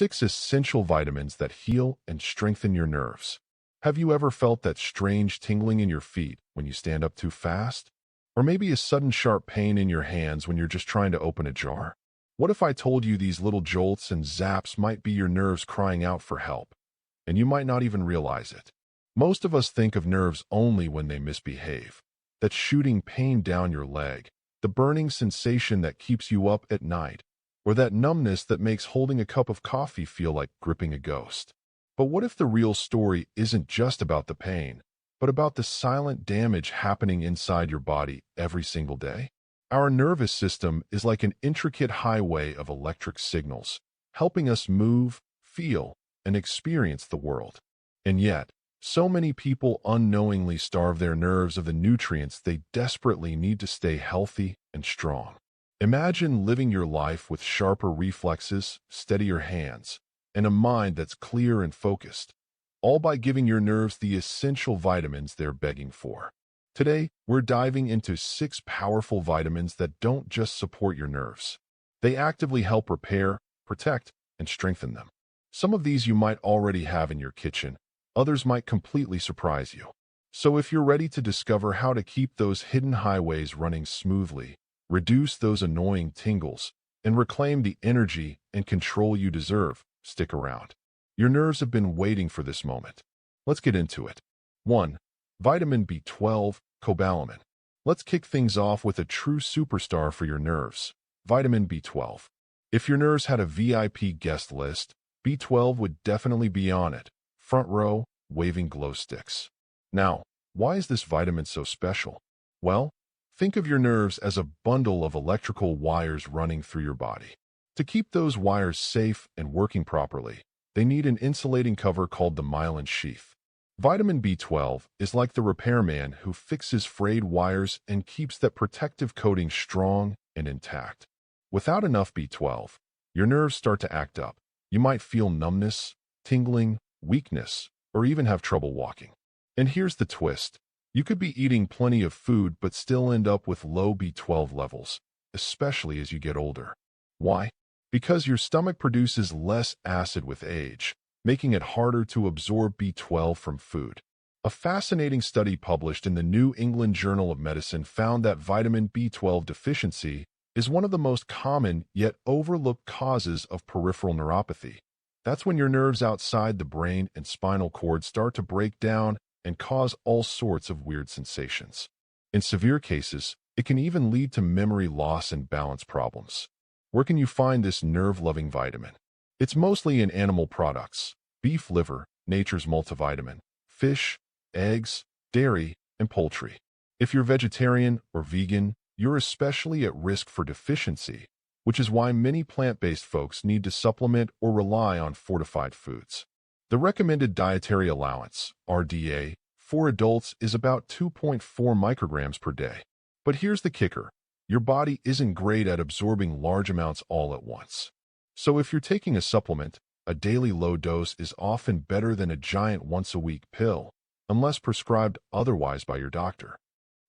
6 essential vitamins that heal and strengthen your nerves. Have you ever felt that strange tingling in your feet when you stand up too fast? Or maybe a sudden sharp pain in your hands when you're just trying to open a jar? What if I told you these little jolts and zaps might be your nerves crying out for help, and you might not even realize it? Most of us think of nerves only when they misbehave. That shooting pain down your leg, the burning sensation that keeps you up at night, or that numbness that makes holding a cup of coffee feel like gripping a ghost. But what if the real story isn't just about the pain, but about the silent damage happening inside your body every single day? Our nervous system is like an intricate highway of electric signals, helping us move, feel, and experience the world. And yet, so many people unknowingly starve their nerves of the nutrients they desperately need to stay healthy and strong. Imagine living your life with sharper reflexes, steadier hands, and a mind that's clear and focused, all by giving your nerves the essential vitamins they're begging for. Today, we're diving into 6 powerful vitamins that don't just support your nerves. They actively help repair, protect, and strengthen them. Some of these you might already have in your kitchen, others might completely surprise you. So if you're ready to discover how to keep those hidden highways running smoothly, reduce those annoying tingles, and reclaim the energy and control you deserve, stick around. Your nerves have been waiting for this moment. Let's get into it. 1. Vitamin B12, cobalamin. Let's kick things off with a true superstar for your nerves, vitamin B12. If your nerves had a VIP guest list, B12 would definitely be on it, front row, waving glow sticks. Now, why is this vitamin so special? Well, think of your nerves as a bundle of electrical wires running through your body. To keep those wires safe and working properly, they need an insulating cover called the myelin sheath. Vitamin B12 is like the repairman who fixes frayed wires and keeps that protective coating strong and intact. Without enough B12, your nerves start to act up. You might feel numbness, tingling, weakness, or even have trouble walking. And here's the twist. You could be eating plenty of food but still end up with low B12 levels, especially as you get older. Why? Because your stomach produces less acid with age, making it harder to absorb B12 from food. A fascinating study published in the New England Journal of Medicine found that vitamin B12 deficiency is one of the most common yet overlooked causes of peripheral neuropathy. That's when your nerves outside the brain and spinal cord start to break down and cause all sorts of weird sensations. In severe cases, it can even lead to memory loss and balance problems. Where can you find this nerve-loving vitamin? It's mostly in animal products: beef liver, nature's multivitamin, fish, eggs, dairy, and poultry. If you're vegetarian or vegan, you're especially at risk for deficiency, which is why many plant-based folks need to supplement or rely on fortified foods. The recommended dietary allowance, RDA, for adults is about 2.4 micrograms per day. But here's the kicker. Your body isn't great at absorbing large amounts all at once. So if you're taking a supplement, a daily low dose is often better than a giant once-a-week pill, unless prescribed otherwise by your doctor.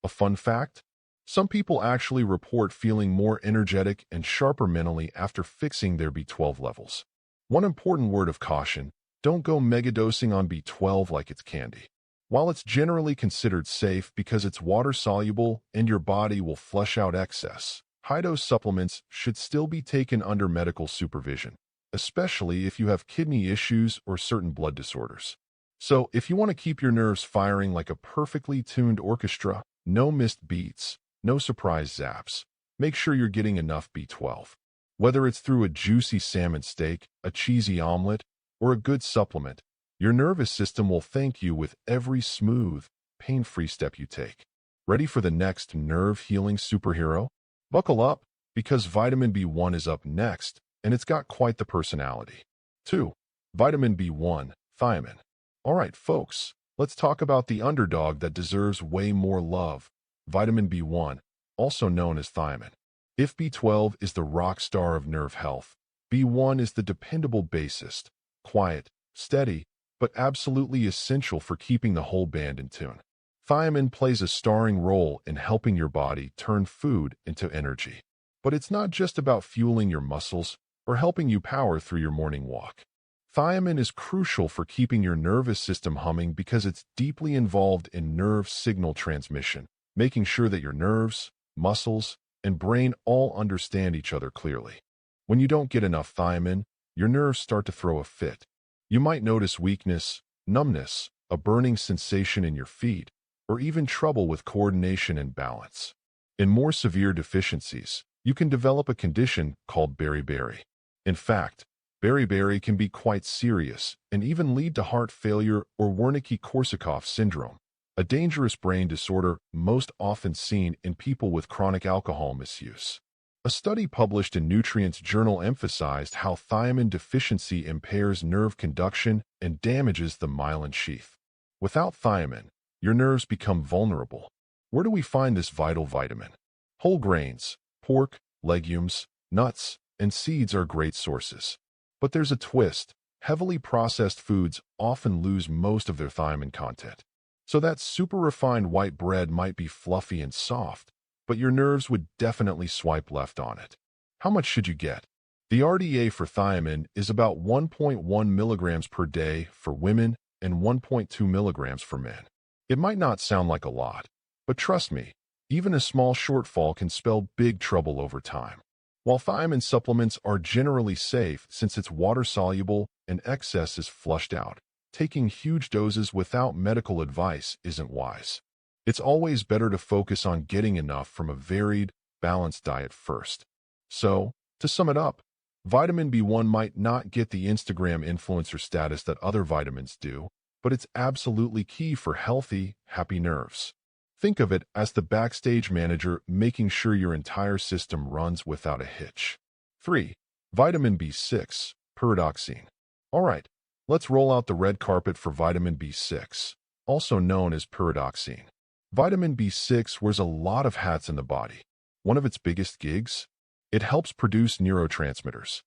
A fun fact? Some people actually report feeling more energetic and sharper mentally after fixing their B12 levels. One important word of caution: don't go megadosing on B12 like it's candy. While it's generally considered safe because it's water-soluble and your body will flush out excess, high-dose supplements should still be taken under medical supervision, especially if you have kidney issues or certain blood disorders. So, if you want to keep your nerves firing like a perfectly tuned orchestra, no missed beats, no surprise zaps, make sure you're getting enough B12. Whether it's through a juicy salmon steak, a cheesy omelet, or a good supplement, your nervous system will thank you with every smooth, pain-free step you take. Ready for the next nerve-healing superhero? Buckle up, because vitamin B1 is up next, and it's got quite the personality. 2. Vitamin B1, thiamine. All right, folks, let's talk about the underdog that deserves way more love, vitamin B1, also known as thiamine. If B12 is the rock star of nerve health, B1 is the dependable bassist, quiet, steady, but absolutely essential for keeping the whole band in tune. Thiamine plays a starring role in helping your body turn food into energy. But it's not just about fueling your muscles, or helping you power through your morning walk. Thiamine is crucial for keeping your nervous system humming because it's deeply involved in nerve signal transmission, making sure that your nerves, muscles, and brain all understand each other clearly. When you don't get enough thiamine, your nerves start to throw a fit. You might notice weakness, numbness, a burning sensation in your feet, or even trouble with coordination and balance. In more severe deficiencies, you can develop a condition called beriberi. In fact, beriberi can be quite serious and even lead to heart failure or Wernicke-Korsakoff syndrome, a dangerous brain disorder most often seen in people with chronic alcohol misuse. A study published in Nutrients Journal emphasized how thiamine deficiency impairs nerve conduction and damages the myelin sheath. Without thiamine, your nerves become vulnerable. Where do we find this vital vitamin? Whole grains, pork, legumes, nuts, and seeds are great sources. But there's a twist. Heavily processed foods often lose most of their thiamine content. So that super refined white bread might be fluffy and soft, but your nerves would definitely swipe left on it. How much should you get? The RDA for thiamine is about 1.1 milligrams per day for women and 1.2 milligrams for men. It might not sound like a lot, but trust me, even a small shortfall can spell big trouble over time. While thiamine supplements are generally safe since it's water-soluble and excess is flushed out, taking huge doses without medical advice isn't wise. It's always better to focus on getting enough from a varied, balanced diet first. So, to sum it up, vitamin B1 might not get the Instagram influencer status that other vitamins do, but it's absolutely key for healthy, happy nerves. Think of it as the backstage manager making sure your entire system runs without a hitch. 3. Vitamin B6, pyridoxine. Alright, let's roll out the red carpet for vitamin B6, also known as pyridoxine. Vitamin B6 wears a lot of hats in the body. One of its biggest gigs? It helps produce neurotransmitters.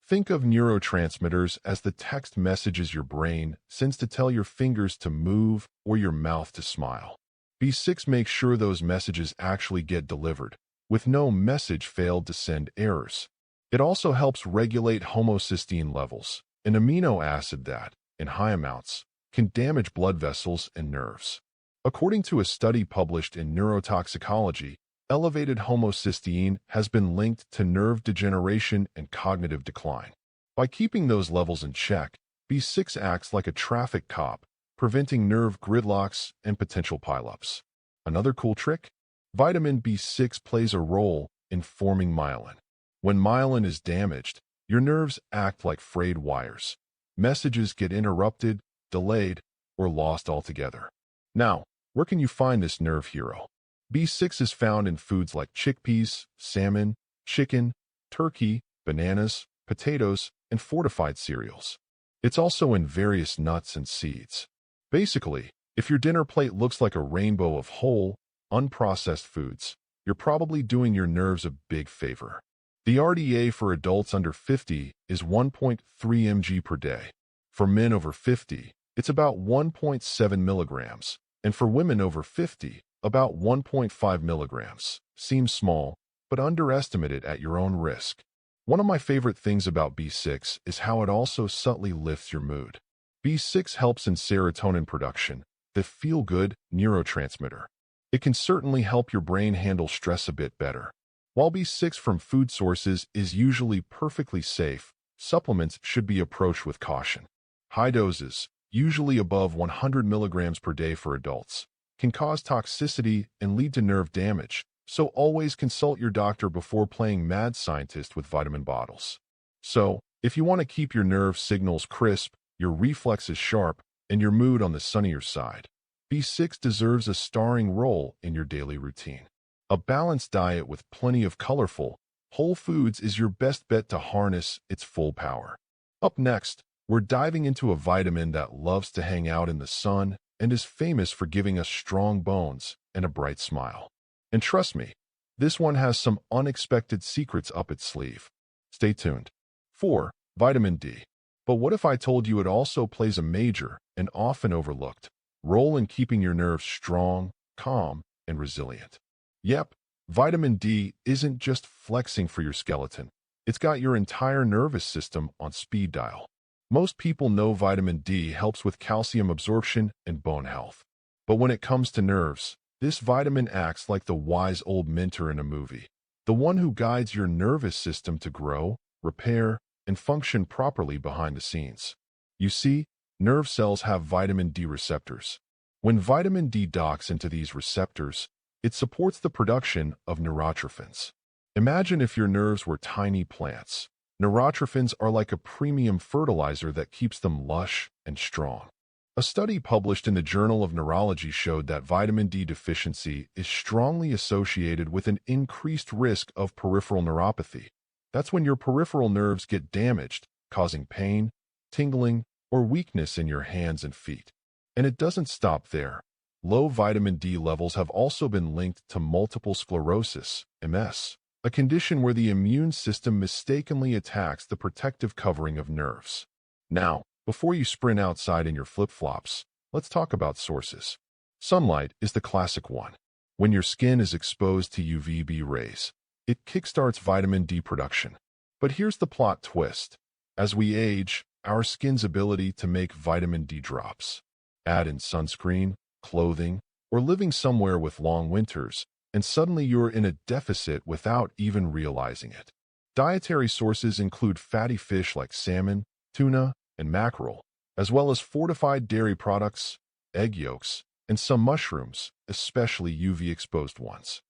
Think of neurotransmitters as the text messages your brain sends to tell your fingers to move or your mouth to smile. B6 makes sure those messages actually get delivered, with no message failed to send errors. It also helps regulate homocysteine levels, an amino acid that, in high amounts, can damage blood vessels and nerves. According to a study published in Neurotoxicology, elevated homocysteine has been linked to nerve degeneration and cognitive decline. By keeping those levels in check, B6 acts like a traffic cop, preventing nerve gridlocks and potential pileups. Another cool trick? Vitamin B6 plays a role in forming myelin. When myelin is damaged, your nerves act like frayed wires. Messages get interrupted, delayed, or lost altogether. Now, where can you find this nerve hero? B6 is found in foods like chickpeas, salmon, chicken, turkey, bananas, potatoes, and fortified cereals. It's also in various nuts and seeds. Basically, if your dinner plate looks like a rainbow of whole, unprocessed foods, you're probably doing your nerves a big favor. The RDA for adults under 50 is 1.3 mg per day. For men over 50, it's about 1.7 milligrams, and for women over 50, about 1.5 milligrams. Seems small, but underestimate it at your own risk. One of my favorite things about B6 is how it also subtly lifts your mood. B6 helps in serotonin production, the feel-good neurotransmitter. It can certainly help your brain handle stress a bit better. While B6 from food sources is usually perfectly safe, supplements should be approached with caution. High doses, usually above 100 milligrams per day for adults, can cause toxicity and lead to nerve damage, so always consult your doctor before playing mad scientist with vitamin bottles. So, if you want to keep your nerve signals crisp, your reflexes sharp, and your mood on the sunnier side, B6 deserves a starring role in your daily routine. A balanced diet with plenty of colorful, whole foods is your best bet to harness its full power. Up next, we're diving into a vitamin that loves to hang out in the sun and is famous for giving us strong bones and a bright smile. And trust me, this one has some unexpected secrets up its sleeve. Stay tuned. 4. Vitamin D. But what if I told you it also plays a major and often overlooked role in keeping your nerves strong, calm, and resilient? Yep, vitamin D isn't just flexing for your skeleton. It's got your entire nervous system on speed dial. Most people know vitamin D helps with calcium absorption and bone health. But when it comes to nerves, this vitamin acts like the wise old mentor in a movie, the one who guides your nervous system to grow, repair, and function properly behind the scenes. You see, nerve cells have vitamin D receptors. When vitamin D docks into these receptors, it supports the production of neurotrophins. Imagine if your nerves were tiny plants. Neurotrophins are like a premium fertilizer that keeps them lush and strong. A study published in the Journal of Neurology showed that vitamin D deficiency is strongly associated with an increased risk of peripheral neuropathy. That's when your peripheral nerves get damaged, causing pain, tingling, or weakness in your hands and feet. And it doesn't stop there. Low vitamin D levels have also been linked to multiple sclerosis, MS, a condition where the immune system mistakenly attacks the protective covering of nerves. Now, before you sprint outside in your flip-flops, let's talk about sources. Sunlight is the classic one. When your skin is exposed to UVB rays, it kickstarts vitamin D production. But here's the plot twist. As we age, our skin's ability to make vitamin D drops. Add in sunscreen, clothing, or living somewhere with long winters, and suddenly you're in a deficit without even realizing it. Dietary sources include fatty fish like salmon, tuna, and mackerel, as well as fortified dairy products, egg yolks, and some mushrooms, especially UV-exposed ones.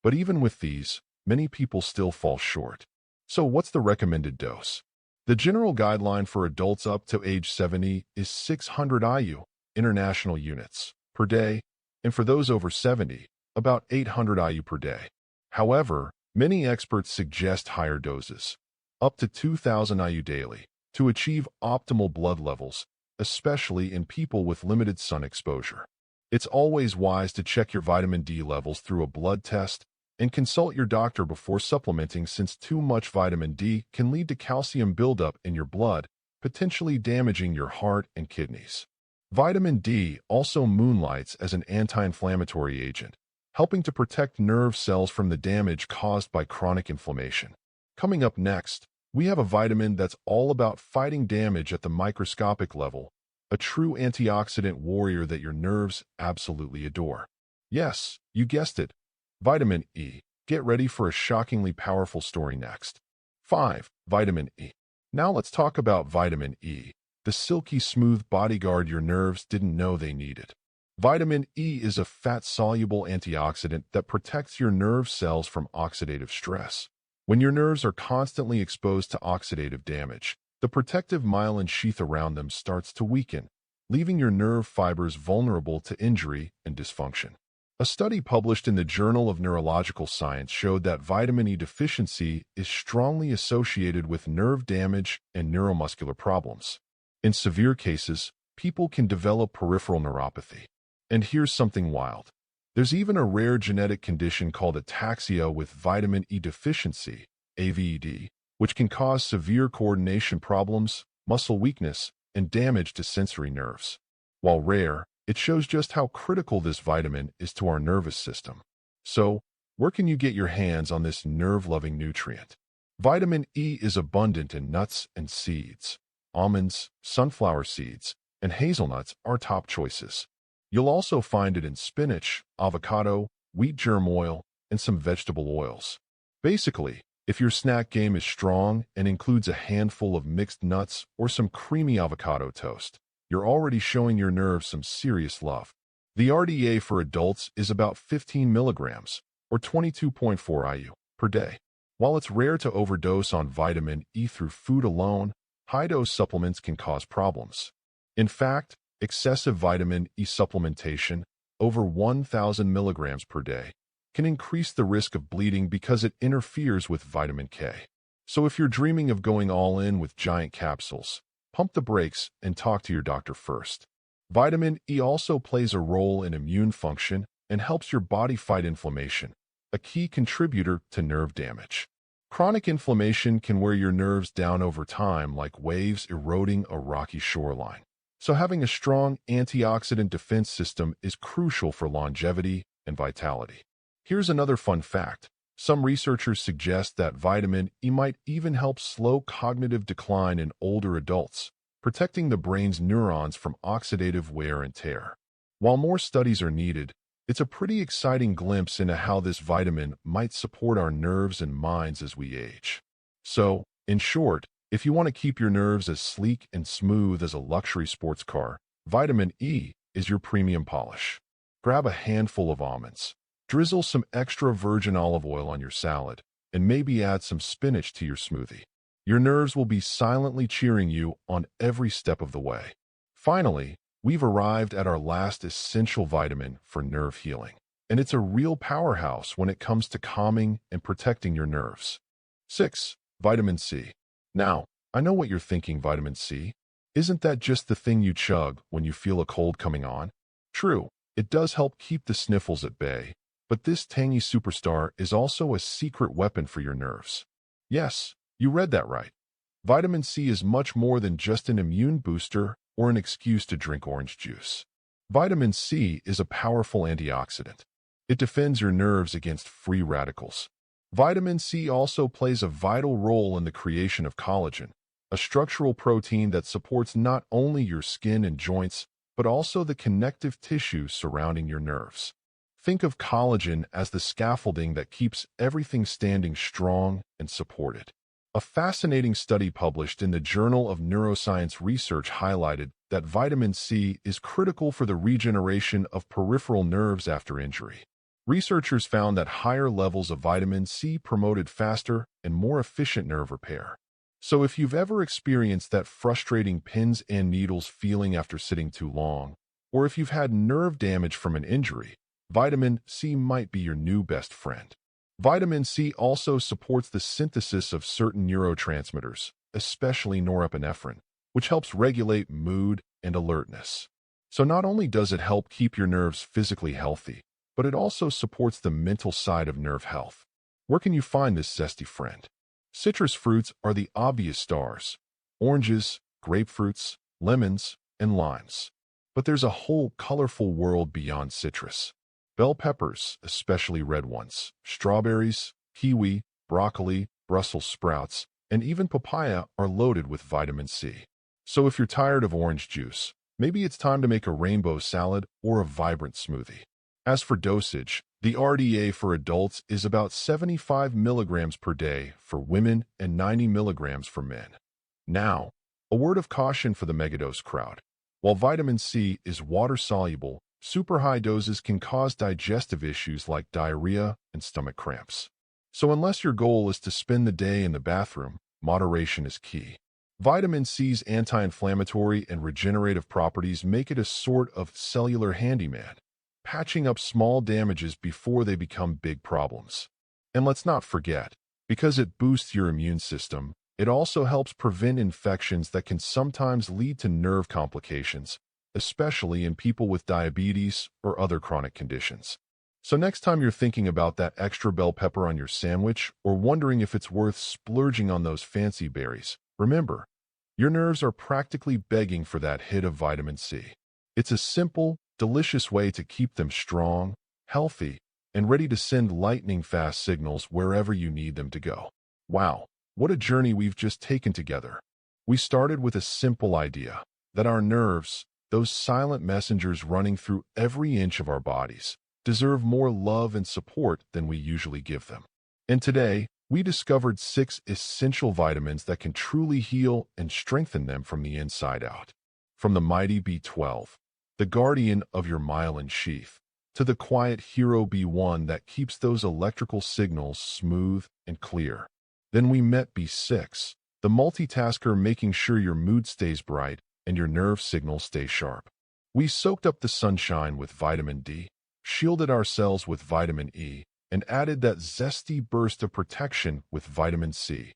But even with these, many people still fall short. So what's the recommended dose? The general guideline for adults up to age 70 is 600 IU, international units, per day, and for those over 70, about 800 IU per day. However, many experts suggest higher doses, up to 2,000 IU daily, to achieve optimal blood levels, especially in people with limited sun exposure. It's always wise to check your vitamin D levels through a blood test and consult your doctor before supplementing, since too much vitamin D can lead to calcium buildup in your blood, potentially damaging your heart and kidneys. Vitamin D also moonlights as an anti-inflammatory agent, helping to protect nerve cells from the damage caused by chronic inflammation. Coming up next, we have a vitamin that's all about fighting damage at the microscopic level, a true antioxidant warrior that your nerves absolutely adore. Yes, you guessed it, vitamin E. Get ready for a shockingly powerful story next. 5. Vitamin E. Now let's talk about vitamin E, the silky smooth bodyguard your nerves didn't know they needed. Vitamin E is a fat-soluble antioxidant that protects your nerve cells from oxidative stress. When your nerves are constantly exposed to oxidative damage, the protective myelin sheath around them starts to weaken, leaving your nerve fibers vulnerable to injury and dysfunction. A study published in the Journal of Neurological Science showed that vitamin E deficiency is strongly associated with nerve damage and neuromuscular problems. In severe cases, people can develop peripheral neuropathy. And here's something wild. There's even a rare genetic condition called ataxia with vitamin E deficiency, AVED, which can cause severe coordination problems, muscle weakness, and damage to sensory nerves. While rare, it shows just how critical this vitamin is to our nervous system. So, where can you get your hands on this nerve-loving nutrient? Vitamin E is abundant in nuts and seeds. Almonds, sunflower seeds, and hazelnuts are top choices. You'll also find it in spinach, avocado, wheat germ oil, and some vegetable oils. Basically, if your snack game is strong and includes a handful of mixed nuts or some creamy avocado toast, you're already showing your nerves some serious love. The RDA for adults is about 15 milligrams, or 22.4 IU, per day. While it's rare to overdose on vitamin E through food alone, high-dose supplements can cause problems. In fact, excessive vitamin E supplementation, over 1,000 milligrams per day, can increase the risk of bleeding because it interferes with vitamin K. So if you're dreaming of going all in with giant capsules, pump the brakes and talk to your doctor first. Vitamin E also plays a role in immune function and helps your body fight inflammation, a key contributor to nerve damage. Chronic inflammation can wear your nerves down over time like waves eroding a rocky shoreline. So having a strong antioxidant defense system is crucial for longevity and vitality. Here's another fun fact. Some researchers suggest that vitamin E might even help slow cognitive decline in older adults, protecting the brain's neurons from oxidative wear and tear. While more studies are needed, it's a pretty exciting glimpse into how this vitamin might support our nerves and minds as we age. So, in short, if you want to keep your nerves as sleek and smooth as a luxury sports car, vitamin E is your premium polish. Grab a handful of almonds, drizzle some extra virgin olive oil on your salad, and maybe add some spinach to your smoothie. Your nerves will be silently cheering you on every step of the way. Finally, we've arrived at our last essential vitamin for nerve healing, and it's a real powerhouse when it comes to calming and protecting your nerves. 6. Vitamin C. Now, I know what you're thinking, vitamin C. Isn't that just the thing you chug when you feel a cold coming on? True, it does help keep the sniffles at bay, but this tangy superstar is also a secret weapon for your nerves. Yes, you read that right. Vitamin C is much more than just an immune booster or an excuse to drink orange juice. Vitamin C is a powerful antioxidant. It defends your nerves against free radicals. Vitamin C also plays a vital role in the creation of collagen, a structural protein that supports not only your skin and joints, but also the connective tissue surrounding your nerves. Think of collagen as the scaffolding that keeps everything standing strong and supported. A fascinating study published in the Journal of Neuroscience Research highlighted that vitamin C is critical for the regeneration of peripheral nerves after injury. Researchers found that higher levels of vitamin C promoted faster and more efficient nerve repair. So if you've ever experienced that frustrating pins and needles feeling after sitting too long, or if you've had nerve damage from an injury, vitamin C might be your new best friend. Vitamin C also supports the synthesis of certain neurotransmitters, especially norepinephrine, which helps regulate mood and alertness. So not only does it help keep your nerves physically healthy, but it also supports the mental side of nerve health. Where can you find this zesty friend? Citrus fruits are the obvious stars: oranges, grapefruits, lemons, and limes. But there's a whole colorful world beyond citrus. Bell peppers, especially red ones, strawberries, kiwi, broccoli, Brussels sprouts, and even papaya are loaded with vitamin C. So if you're tired of orange juice, maybe it's time to make a rainbow salad or a vibrant smoothie. As for dosage, the RDA for adults is about 75 milligrams per day for women and 90 milligrams for men. Now, a word of caution for the megadose crowd. While vitamin C is water-soluble, super high doses can cause digestive issues like diarrhea and stomach cramps. So unless your goal is to spend the day in the bathroom, moderation is key. Vitamin C's anti-inflammatory and regenerative properties make it a sort of cellular handyman, patching up small damages before they become big problems. And let's not forget, because it boosts your immune system, it also helps prevent infections that can sometimes lead to nerve complications, especially in people with diabetes or other chronic conditions. So next time you're thinking about that extra bell pepper on your sandwich or wondering if it's worth splurging on those fancy berries, remember, your nerves are practically begging for that hit of vitamin C. It's a simple, delicious way to keep them strong, healthy, and ready to send lightning-fast signals wherever you need them to go. Wow, what a journey we've just taken together. We started with a simple idea, that our nerves, those silent messengers running through every inch of our bodies, deserve more love and support than we usually give them. And today, we discovered 6 essential vitamins that can truly heal and strengthen them from the inside out. From the mighty B12, the guardian of your myelin sheath, to the quiet hero B1 that keeps those electrical signals smooth and clear. Then we met B6, the multitasker making sure your mood stays bright and your nerve signals stay sharp. We soaked up the sunshine with vitamin D, shielded our cells with vitamin E, and added that zesty burst of protection with vitamin C.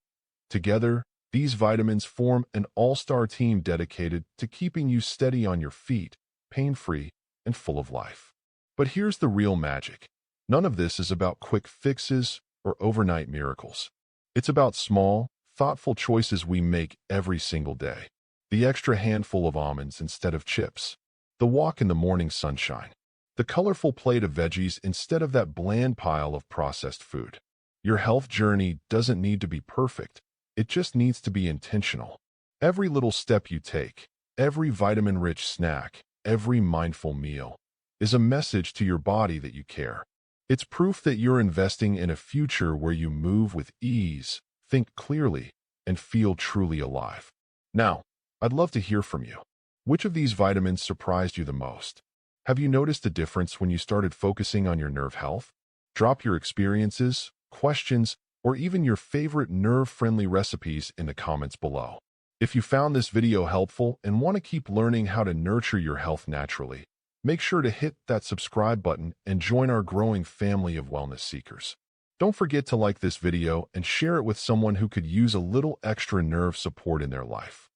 Together, these vitamins form an all-star team dedicated to keeping you steady on your feet, pain-free, and full of life. But here's the real magic. None of this is about quick fixes or overnight miracles. It's about small, thoughtful choices we make every single day. The extra handful of almonds instead of chips. The walk in the morning sunshine. The colorful plate of veggies instead of that bland pile of processed food. Your health journey doesn't need to be perfect. It just needs to be intentional. Every little step you take, every vitamin-rich snack, every mindful meal is a message to your body that you care. It's proof that you're investing in a future where you move with ease, think clearly, and feel truly alive. Now, I'd love to hear from you. Which of these vitamins surprised you the most? Have you noticed a difference when you started focusing on your nerve health? Drop your experiences, questions, or even your favorite nerve-friendly recipes in the comments below. If you found this video helpful and want to keep learning how to nurture your health naturally, make sure to hit that subscribe button and join our growing family of wellness seekers. Don't forget to like this video and share it with someone who could use a little extra nerve support in their life.